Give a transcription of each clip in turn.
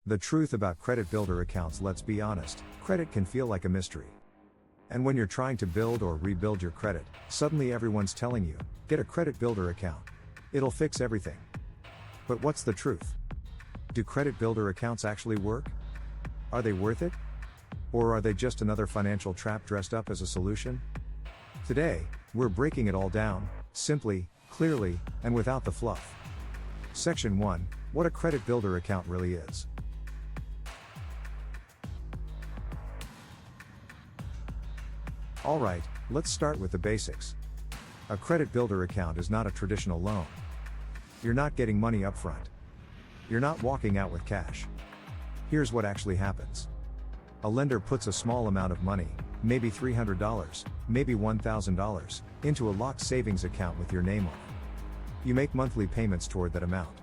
The truth about credit builder accounts, let's be honest, credit can feel like a mystery. And when you're trying to build or rebuild your credit, suddenly everyone's telling you, get a credit builder account. It'll fix everything. But what's the truth? Do credit builder accounts actually work? Are they worth it? Or are they just another financial trap dressed up as a solution? Today, we're breaking it all down, simply, clearly, and without the fluff. Section 1, what a credit builder account really is. Alright, let's start with the basics. A credit builder account is not a traditional loan. You're not getting money up front. You're not walking out with cash. Here's what actually happens. A lender puts a small amount of money, maybe $300, maybe $1,000, into a locked savings account with your name on it. You make monthly payments toward that amount.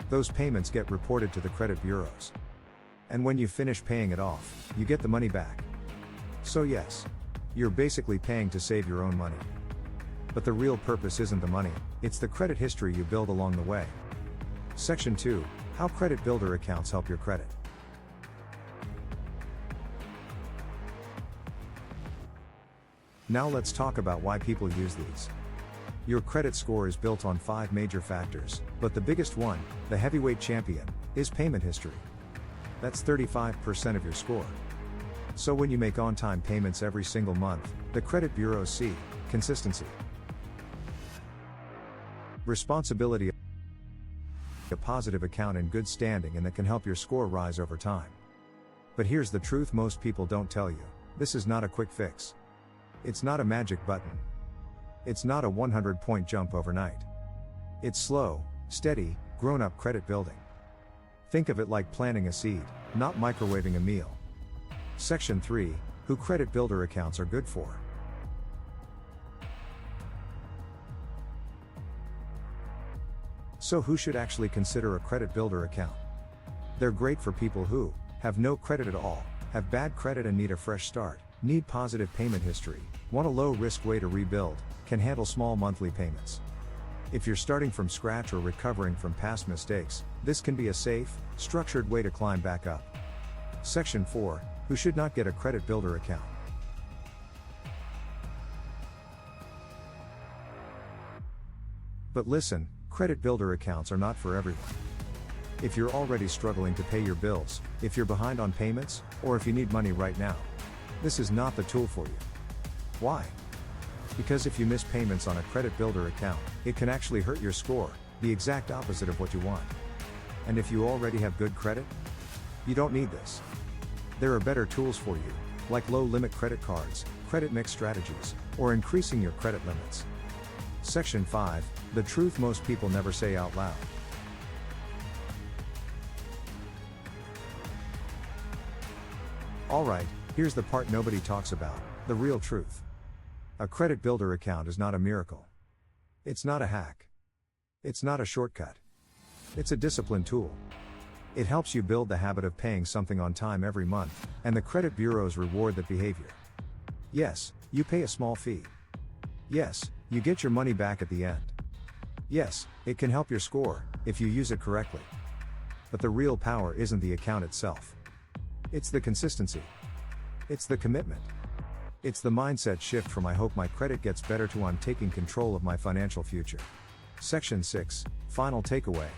Those payments get reported to the credit bureaus. And when you finish paying it off, you get the money back. So yes, you're basically paying to save your own money. But the real purpose isn't the money, it's the credit history you build along the way. Section 2, how credit builder accounts help your credit. Now let's talk about why people use these. Your credit score is built on 5 major factors, but the biggest one, the heavyweight champion, is payment history. That's 35% of your score. So when you make on-time payments every single month, the credit bureaus see consistency, responsibility, a positive account in good standing, and that can help your score rise over time. But here's the truth most people don't tell you. This is not a quick fix. It's not a magic button. It's not a 100-point jump overnight. It's slow, steady, grown-up credit building. Think of it like planting a seed, not microwaving a meal. Section 3, who credit builder accounts are good for. So who should actually consider a credit builder account? They're great for people who have no credit at all, have bad credit and need a fresh start, need positive payment history, want a low-risk way to rebuild, can handle small monthly payments. If you're starting from scratch or recovering from past mistakes, this can be a safe, structured way to climb back up. Section 4, who should not get a credit builder account. But listen, credit builder accounts are not for everyone. If you're already struggling to pay your bills, if you're behind on payments, or if you need money right now, this is not the tool for you. Why? Because if you miss payments on a credit builder account, it can actually hurt your score, the exact opposite of what you want. And if you already have good credit, you don't need this. There are better tools for you, like low-limit credit cards, credit mix strategies, or increasing your credit limits. Section 5, the truth most people never say out loud. Alright, here's the part nobody talks about, the real truth. A credit builder account is not a miracle. It's not a hack. It's not a shortcut. It's a discipline tool. It helps you build the habit of paying something on time every month, and the credit bureaus reward that behavior. Yes, you pay a small fee. Yes, you get your money back at the end. Yes, it can help your score, if you use it correctly. But the real power isn't the account itself. It's the consistency. It's the commitment. It's the mindset shift from "I hope my credit gets better" to "I'm taking control of my financial future." Section 6, final takeaway.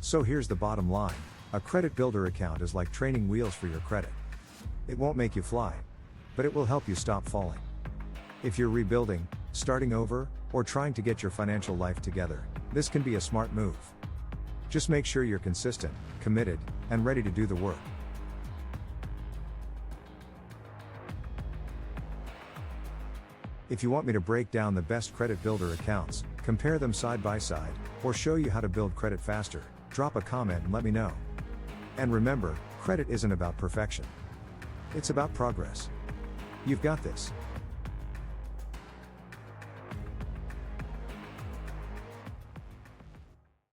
So here's the bottom line, a credit builder account is like training wheels for your credit. It won't make you fly, but it will help you stop falling. If you're rebuilding, starting over, or trying to get your financial life together, this can be a smart move. Just make sure you're consistent, committed, and ready to do the work. If you want me to break down the best credit builder accounts, compare them side by side, or show you how to build credit faster, drop a comment and let me know. And remember, credit isn't about perfection. It's about progress. You've got this.